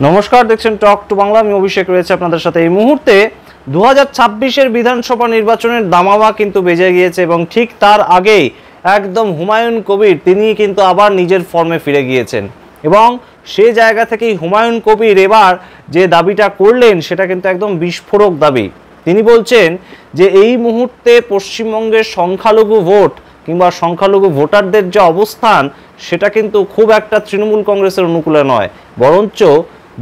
নমস্কার, দেখছেন talk to Bangla. আমি অভিষেক রয়েছে আপনাদের সাথে। এই মুহূর্তে 2026-এর বিধানসভা নির্বাচনের দামামা কিন্তু বেজে গিয়েছে এবং ঠিক তার আগেই একদম হুমায়ুন কবির তিনি কিন্তু আবার নিজের ফর্মে ফিরে গিয়েছেন এবং সেই জায়গা থেকেই হুমায়ুন কবির এবার যে দাবিটা করলেন সেটা কিন্তু একদম বিস্ফোরক দাবি। তিনি বলছেন যে এই মুহূর্তে পশ্চিমবঙ্গের সংখ্যালঘু ভোট কিংবা সংখ্যালঘু ভোটারদের যে অবস্থান সেটা কিন্তু খুব একটা তৃণমূল কংগ্রেসের অনুকূলে নয়, বরঞ্চ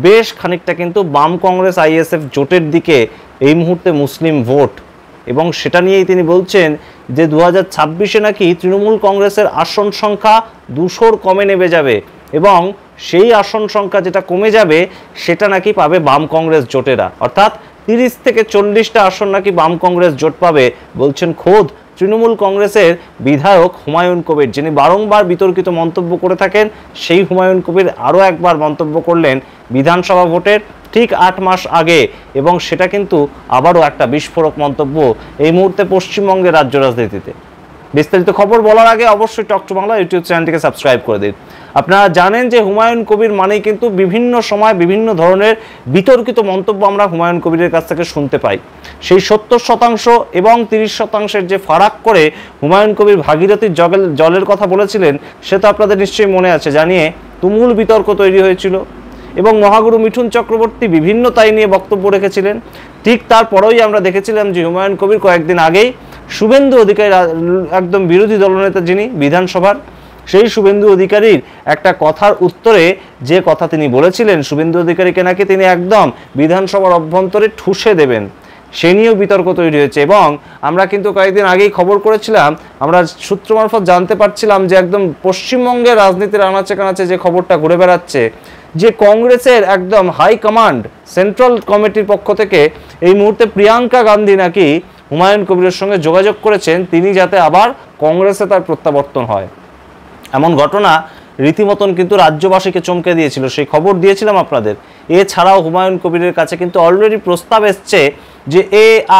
বেশ খানিকটা কিন্তু বাম কংগ্রেস আইএসএফ জোটের দিকে এই মুহূর্তে মুসলিম ভোট। এবং সেটা নিয়েই তিনি বলছেন যে 2026-এ নাকি তৃণমূল কংগ্রেসের আসন সংখ্যা 200-র কমে নেমে যাবে এবং সেই আসন সংখ্যা যেটা কমে যাবে সেটা নাকি পাবে বাম কংগ্রেস জোটেরা, অর্থাৎ 30 থেকে 40টা আসন নাকি বাম কংগ্রেস জোট পাবে, বলছেন খোদ তৃণমূল কংগ্রেসের বিধায়ক হুমায়ুন কবির, যিনি বারংবার বিতর্কিত মন্তব্য করে থাকেন। সেই হুমায়ুন কবির আরও একবার মন্তব্য করলেন বিধানসভা ভোটের ঠিক 8 মাস আগে এবং সেটা কিন্তু আবারও একটা বিস্ফোরক মন্তব্য এই মুহূর্তে পশ্চিমবঙ্গের রাজ্য রাজনীতিতে। বিস্তারিত খবর বলার আগে অবশ্যই টক টু বাংলা ইউটিউব চ্যানেলটিকে সাবস্ক্রাইব করে দিন। আপনারা জানেন যে হুমায়ুন কবির মানেই কিন্তু বিভিন্ন সময় বিভিন্ন ধরনের বিতর্কিত মন্তব্য আমরা হুমায়ুন কবিরের কাছ থেকে শুনতে পাই। সেই 70% এবং 30%-এর যে ফারাক করে হুমায়ুন কবির ভাগীরথীর জলের কথা বলেছিলেন সে তো আপনাদের নিশ্চয়ই মনে আছে, জানিয়ে তুমুল বিতর্ক তৈরি হয়েছিল এবং মহাগুরু মিঠুন চক্রবর্তী বিভিন্ন তাই নিয়ে বক্তব্য রেখেছিলেন। ঠিক তারপরেই আমরা দেখেছিলাম যে হুমায়ুন কবির কয়েকদিন আগেই শুভেন্দু অধিকারী, একদম বিরোধী দলনেতা যিনি বিধানসভার, সেই শুভেন্দু অধিকারীর একটা কথার উত্তরে যে কথা তিনি বলেছিলেন, শুভেন্দু অধিকারীকে নাকি তিনি একদম বিধানসভার অভ্যন্তরে ঠুসে দেবেন, সে নিয়েও বিতর্ক তৈরি হয়েছে। এবং আমরা কিন্তু কয়েকদিন আগেই খবর করেছিলাম, আমরা সূত্র মারফত জানতে পারছিলাম যে একদম পশ্চিমবঙ্গের রাজনীতির আনাচে কানাচে যে খবরটা ঘুরে বেড়াচ্ছে যে কংগ্রেসের একদম হাই কমান্ড সেন্ট্রাল কমিটির পক্ষ থেকে এই মুহূর্তে প্রিয়াঙ্কা গান্ধী নাকি হুমায়ুন কবিরের সঙ্গে যোগাযোগ করেছেন তিনি যাতে আবার কংগ্রেসে তার প্রত্যাবর্তন হয়। এমন ঘটনা রীতিমতন কিন্তু রাজ্যবাসীকে চমকে দিয়েছিল, সেই খবর দিয়েছিলাম আপনাদের। এছাড়াও হুমায়ুন কবিরের কাছে কিন্তু অলরেডি প্রস্তাব এসছে যে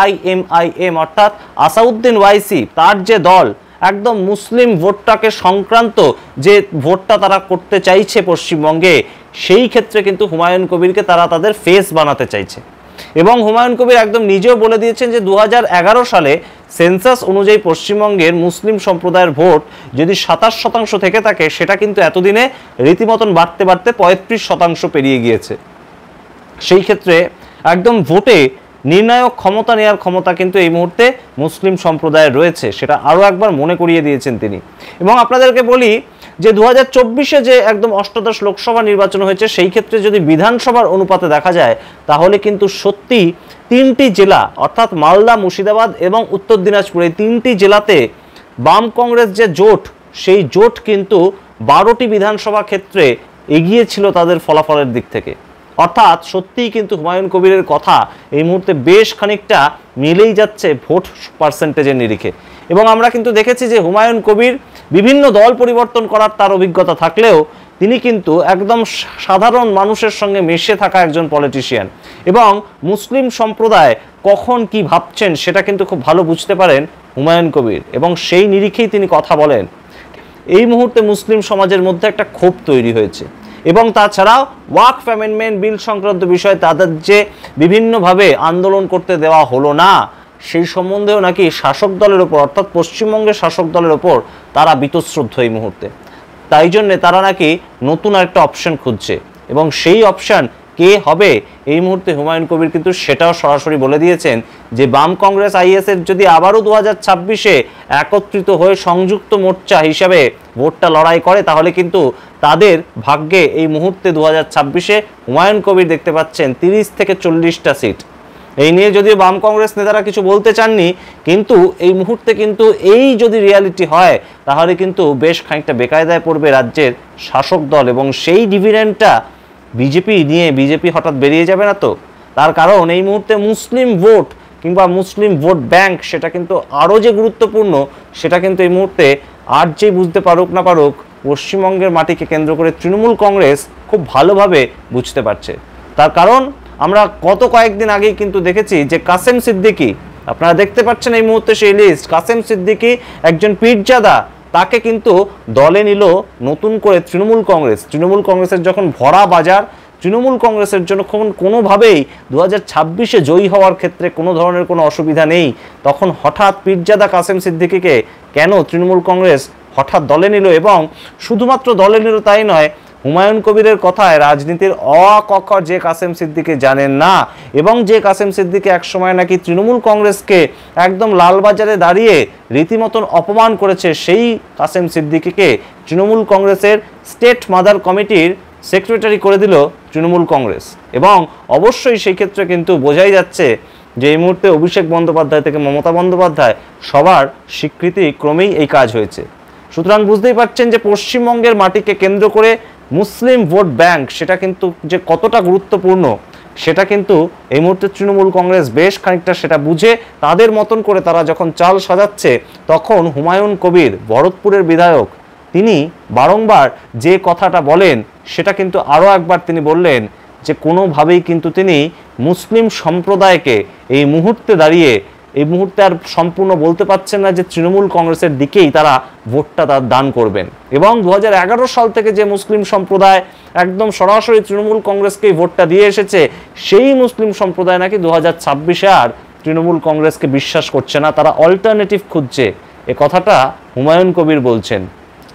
AIMIM অর্থাৎ আসাউদ্দিন ওয়াইসি, তার যে দল একদম মুসলিম ভোটটাকে সংক্রান্ত যে ভোটটা তারা করতে চাইছে পশ্চিমবঙ্গে, সেই ক্ষেত্রে কিন্তু হুমায়ুন কবিরকে তারা তাদের ফেস বানাতে চাইছে। এবং হুমায়ুন কবির একদম নিজেও বলে দিয়েছেন যে 2011 সালে সেন্সাস অনুযায়ী পশ্চিমবঙ্গের মুসলিম সম্প্রদায়ের ভোট যদি 27% থেকে থাকে সেটা কিন্তু এতদিনে রীতিমতন বাড়তে বাড়তে 35% পেরিয়ে গিয়েছে। সেই ক্ষেত্রে একদম ভোটে নির্ণায়ক ক্ষমতা নেওয়ার ক্ষমতা কিন্তু এই মুহূর্তে মুসলিম সম্প্রদায়ের রয়েছে, সেটা আরও একবার মনে করিয়ে দিয়েছেন তিনি। এবং আপনাদেরকে বলি যে 2024-এ যে একদম অষ্টাদশ লোকসভা নির্বাচন হয়েছে সেই ক্ষেত্রে যদি বিধানসভার অনুপাতে দেখা যায় তাহলে কিন্তু সত্যি 3টি জেলা অর্থাৎ মালদা, মুর্শিদাবাদ এবং উত্তর দিনাজপুর, এই 3টি জেলাতে বাম কংগ্রেস যে জোট সেই জোট কিন্তু 12টি বিধানসভা ক্ষেত্রে এগিয়ে ছিল তাদের ফলাফলের দিক থেকে। অর্থাৎ সত্যিই কিন্তু হুমায়ুন কবিরের কথা এই মুহূর্তে বেশ খানিকটা মিলেই যাচ্ছে ভোট পার্সেন্টেজের নিরিখে। এবং আমরা কিন্তু দেখেছি যে হুমায়ুন কবির বিভিন্ন দল পরিবর্তন করার তার অভিজ্ঞতা থাকলেও তিনি কিন্তু একদম সাধারণ মানুষের সঙ্গে মিশে থাকা একজন পলিটিশিয়ান এবং মুসলিম সম্প্রদায় কখন কি ভাবছেন সেটা কিন্তু খুব ভালো বুঝতে পারেন হুমায়ুন কবির এবং সেই নিরিখেই তিনি কথা বলেন। এই মুহূর্তে মুসলিম সমাজের মধ্যে একটা ক্ষোভ তৈরি হয়েছে এবং তাছাড়াও ওয়াকফ অ্যামেন্ডমেন্ট বিল সংক্রান্ত বিষয়ে তাদের যে বিভিন্নভাবে আন্দোলন করতে দেওয়া হলো না সেই সম্বন্ধেও নাকি শাসক দলের ওপর অর্থাৎ পশ্চিমবঙ্গের শাসক দলের ওপর তারা বীতশ্রদ্ধ এই মুহূর্তে। তাই জন্যে তারা নাকি নতুন একটা অপশন খুঁজছে এবং সেই অপশন কে হবে এই মুহূর্তে হুমায়ুন কবির কিন্তু সেটাও সরাসরি বলে দিয়েছেন যে বাম কংগ্রেস আইএসএফ যদি আবারও 2026-এ একত্রিত হয়ে সংযুক্ত মোর্চা হিসাবে ভোটটা লড়াই করে তাহলে কিন্তু তাদের ভাগ্যে এই মুহূর্তে 2026-এ হুমায়ুন কবির দেখতে পাচ্ছেন 30 থেকে 40টা সিট। এই নিয়ে যদিও বাম কংগ্রেস নেতারা কিছু বলতে চাননি, কিন্তু এই মুহূর্তে কিন্তু এই যদি রিয়ালিটি হয় তাহলে কিন্তু বেশ খানিকটা বেকায়দায় পড়বে রাজ্যের শাসক দল এবং সেই ডিভিডেন্ডটা বিজেপি হঠাৎ বেরিয়ে যাবে না তো। তার কারণ এই মুহূর্তে মুসলিম ভোট কিংবা মুসলিম ভোট ব্যাংক সেটা কিন্তু আরও যে গুরুত্বপূর্ণ সেটা কিন্তু এই মুহূর্তে আর যে বুঝতে পারুক না পারুক পশ্চিমবঙ্গের মাটিকে কেন্দ্র করে তৃণমূল কংগ্রেস খুব ভালোভাবে বুঝতে পারছে। তার কারণ আমরা গত কয়েকদিন আগেই কিন্তু দেখেছি যে কাসেম সিদ্দিকী, আপনারা দেখতে পাচ্ছেন এই মুহূর্তে সেই লিস্ট, কাসেম সিদ্দিকী একজন পীরজাদা, তাকে কিন্তু দলে নিল নতুন করে তৃণমূল কংগ্রেসের যখন ভরা বাজার তৃণমূল কংগ্রেসের জন্য কোনোভাবেই 2026-এ জয়ী হওয়ার ক্ষেত্রে কোনো ধরনের কোনো অসুবিধা নেই, তখন হঠাৎ পীরজাদা কাসেম সিদ্দিকীকে কেন তৃণমূল কংগ্রেস হঠাৎ দলে নিল? এবং শুধুমাত্র দলে নিল তাই নয়, হুমায়ুন কবিরের কথায় রাজনীতির ক যে কাসেম সিদ্দিকী জানেন না, এবং যে কাসেম সিদ্দিকী একসময় নাকি তৃণমূল কংগ্রেসকে একদম লালবাজারে দাঁড়িয়ে রীতিমতন অপমান করেছে, সেই কাসেম সিদ্দিকীকে তৃণমূল কংগ্রেসের স্টেট মাদার কমিটির সেক্রেটারি করে দিল তৃণমূল কংগ্রেস। এবং অবশ্যই সেই ক্ষেত্রে কিন্তু বোঝাই যাচ্ছে যে এই মুহূর্তে অভিষেক বন্দ্যোপাধ্যায় থেকে মমতা বন্দ্যোপাধ্যায় সবার স্বীকৃতি ক্রমেই এই কাজ হয়েছে। সুতরাং বুঝতেই পারছেন যে পশ্চিমবঙ্গের মাটিকে কেন্দ্র করে মুসলিম ভোট ব্যাংক সেটা কিন্তু যে কতটা গুরুত্বপূর্ণ সেটা কিন্তু এই মুহূর্তে তৃণমূল কংগ্রেস বেশ খানিকটা সেটা বুঝে তাদের মতন করে তারা যখন চাল সাজাচ্ছে, তখন হুমায়ুন কবির ভরতপুরের বিধায়ক তিনি বারংবার যে কথাটা বলেন সেটা কিন্তু আরও একবার তিনি বললেন যে কোনোভাবেই কিন্তু তিনি মুসলিম সম্প্রদায়কে এই মুহূর্তে দাঁড়িয়ে এই মুহূর্তে আর সম্পূর্ণ বলতে পারছেন না যে তৃণমূল কংগ্রেসের দিকেই তারা ভোটটা তার দান করবেন। এবং 2011 সাল থেকে যে মুসলিম সম্প্রদায় একদম সরাসরি তৃণমূল কংগ্রেসকেই ভোটটা দিয়ে এসেছে, সেই মুসলিম সম্প্রদায় নাকি 2026-এ আর তৃণমূল কংগ্রেসকে বিশ্বাস করছে না, তারা অল্টারনেটিভ খুঁজছে। এ কথাটা হুমায়ুন কবির বলছেন।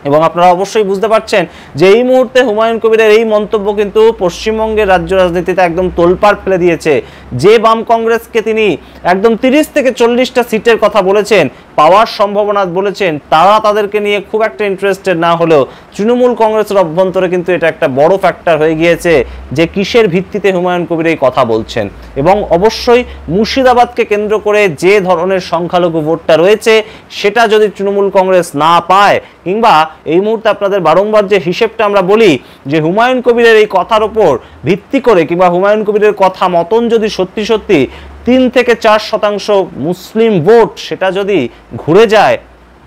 এবং আপনারা অবশ্যই বুঝতে পারছেন যে এই মুহূর্তে হুমায়ুন কবিরের এই মন্তব্য কিন্তু পশ্চিমবঙ্গের রাজ্য রাজনীতিতে একদম তোলপাড় ফেলে দিয়েছে। যে বাম কংগ্রেসকে তিনি একদম 30 থেকে 40টা সিটের কথা বলেছেন, পাওয়ার সম্ভাবনা বলেছেন, তারা তাদেরকে নিয়ে খুব একটা ইন্টারেস্টেড না হলেও তৃণমূল কংগ্রেসের অভ্যন্তরে কিন্তু এটা একটা বড় ফ্যাক্টর হয়ে গিয়েছে যে কিসের ভিত্তিতে হুমায়ুন কবির এই কথা বলছেন। এবং অবশ্যই মুর্শিদাবাদকে কেন্দ্র করে যে ধরনের সংখ্যালঘু ভোটটা রয়েছে সেটা যদি তৃণমূল কংগ্রেস না পায়, কিংবা এই মুহূর্তে আপনাদের বারংবার যে হিসেবটা আমরা বলি যে হুমায়ুন কবিরের এই কথার উপর ভিত্তি করে কিংবা হুমায়ুন কবিরের কথা মতন যদি সত্যি সত্যি 3 থেকে 4% মুসলিম ভোট সেটা যদি ঘুরে যায়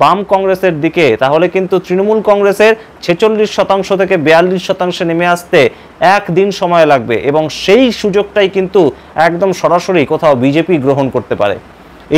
বাম কংগ্রেসের দিকে, তাহলে কিন্তু তৃণমূল কংগ্রেসের 46% থেকে 42% নেমে আসতে একদিন সময় লাগবে। এবং সেই সুযোগটাই কিন্তু একদম সরাসরি কোথাও বিজেপি গ্রহণ করতে পারে।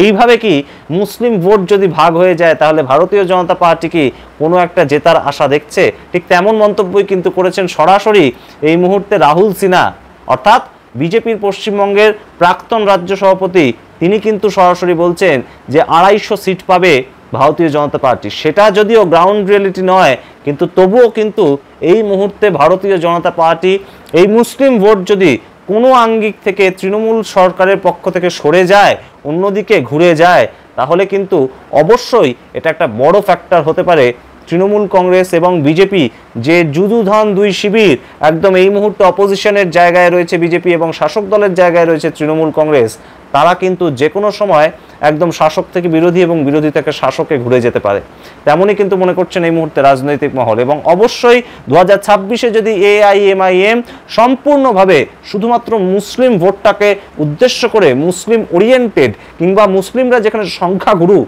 এইভাবে কি মুসলিম ভোট যদি ভাগ হয়ে যায় তাহলে ভারতীয় জনতা পার্টি কি কোনো একটা জেতার আশা দেখছে? ঠিক তেমন মন্তব্যই কিন্তু করেছেন সরাসরি এই মুহূর্তে রাহুল সিনহা, অর্থাৎ বিজেপির পশ্চিমবঙ্গের প্রাক্তন রাজ্য সভাপতি। তিনি কিন্তু সরাসরি বলছেন যে 250 সিট পাবে ভারতীয় জনতা পার্টি। সেটা যদিও গ্রাউন্ড রিয়েলিটি নয়, কিন্তু তবুও কিন্তু এই মুহূর্তে ভারতীয় জনতা পার্টি এই মুসলিম ভোট যদি কোনো আঙ্গিক থেকে তৃণমূল সরকারের পক্ষ থেকে সরে যায়, অন্যদিকে ঘুরে যায়, তাহলে কিন্তু অবশ্যই এটা একটা বড় ফ্যাক্টর হতে পারে তৃণমূল কংগ্রেস এবং বিজেপি, যে যুযুধান দুই শিবির একদম এই মুহূর্তে অপোজিশনের জায়গায় রয়েছে বিজেপি এবং শাসক দলের জায়গায় রয়েছে তৃণমূল কংগ্রেস। তারা কিন্তু যে কোনো সময় একদম শাসক থেকে বিরোধী এবং বিরোধী থেকে শাসকে ঘুরে যেতে পারে, তেমনই কিন্তু মনে করছেন এই মুহূর্তে রাজনৈতিক মহল। এবং অবশ্যই 2026-এ যদি AIMIM সম্পূর্ণভাবে শুধুমাত্র মুসলিম ভোটটাকে উদ্দেশ্য করে মুসলিম ওরিয়েন্টেড, কিংবা মুসলিমরা যেখানে সংখ্যাগুরু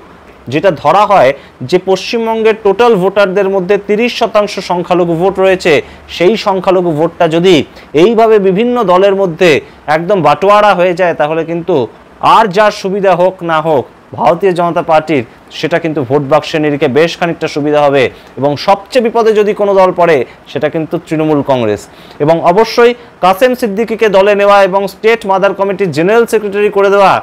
যেটা ধরা হয় যে পশ্চিমবঙ্গের টোটাল ভোটারদের মধ্যে 30% সংখ্যালঘু ভোট রয়েছে, সেই সংখ্যালঘু ভোটটা যদি এইভাবে বিভিন্ন দলের মধ্যে একদম বাটোয়ারা হয়ে যায়, তাহলে কিন্তু আর যার সুবিধা হোক না হোক ভারতীয় জনতা পার্টির সেটা কিন্তু ভোট বাক্সের নিরিখে বেশ খানিকটা সুবিধা হবে। এবং সবচেয়ে বিপদে যদি কোনো দল পড়ে সেটা কিন্তু তৃণমূল কংগ্রেস। এবং অবশ্যই কাসেম সিদ্দিকীকে দলে নেওয়া এবং স্টেট মাদার কমিটির জেনারেল সেক্রেটারি করে দেওয়া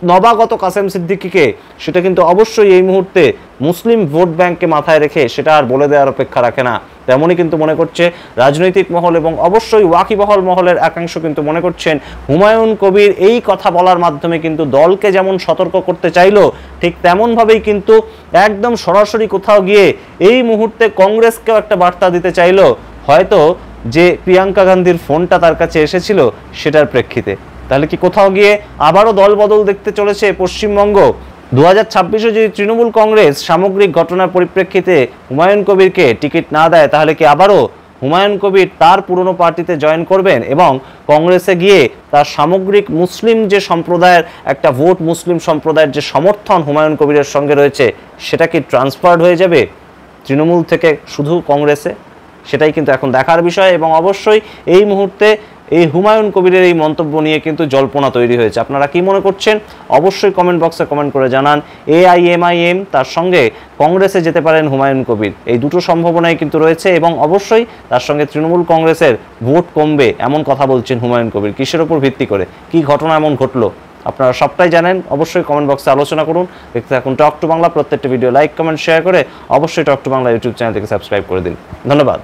নবাগত কাসেম সিদ্দিকীকে, সেটা কিন্তু অবশ্যই এই মুহূর্তে মুসলিম ভোট ব্যাংককে মাথায় রেখে সেটা আর বলে দেওয়ার অপেক্ষা রাখে না, তেমনই কিন্তু মনে করছে রাজনৈতিক মহল। এবং অবশ্যই ওয়াকিবহল মহলের একাংশ কিন্তু মনে করছেন হুমায়ুন কবির এই কথা বলার মাধ্যমে কিন্তু দলকে যেমন সতর্ক করতে চাইলো, ঠিক তেমনভাবেই কিন্তু একদম সরাসরি কোথাও গিয়ে এই মুহূর্তে কংগ্রেসকেও একটা বার্তা দিতে চাইলো, হয়তো যে প্রিয়াঙ্কা গান্ধীর ফোনটা তার কাছে এসেছিল সেটার প্রেক্ষিতে। তাহলে কি কোথাও গিয়ে আবারও দল বদল দেখতে চলেছে পশ্চিমবঙ্গ? 2026-এ যদি তৃণমূল কংগ্রেস সামগ্রিক ঘটনার পরিপ্রেক্ষিতে হুমায়ুন কবিরকে টিকিট না দেয়, তাহলে কি আবারও হুমায়ুন কবির তার পুরনো পার্টিতে জয়েন করবেন এবং কংগ্রেসে গিয়ে তার সামগ্রিক মুসলিম যে সম্প্রদায়ের একটা ভোট, মুসলিম সম্প্রদায়ের যে সমর্থন হুমায়ুন কবিরের সঙ্গে রয়েছে, সেটা কি ট্রান্সফার্ড হয়ে যাবে তৃণমূল থেকে শুধু কংগ্রেসে? সেটাই কিন্তু এখন দেখার বিষয়। এবং অবশ্যই এই মুহূর্তে এই হুমায়ুন কবিরের এই মন্তব্য নিয়ে কিন্তু জল্পনা তৈরি হয়েছে। আপনারা কি মনে করছেন অবশ্যই কমেন্ট বক্সে কমেন্ট করে জানান। AIMIM তার সঙ্গে কংগ্রেসে যেতে পারেন হুমায়ুন কবির, এই দুটো সম্ভাবনাই কিন্তু রয়েছে এবং অবশ্যই তার সঙ্গে তৃণমূল কংগ্রেসের ভোট কমবে এমন কথা বলছেন হুমায়ুন কবির। কিসের ওপর ভিত্তি করে, কি ঘটনা এমন ঘটলো, আপনারা সবটাই জানেন। অবশ্যই কমেন্ট বক্সে আলোচনা করুন। দেখতে থাকুন টক টু বাংলা। প্রত্যেকটা ভিডিও লাইক কমেন্ট শেয়ার করে অবশ্যই টক টু বাংলা ইউটিউব চ্যানেলটিকে সাবস্ক্রাইব করে দিন। ধন্যবাদ।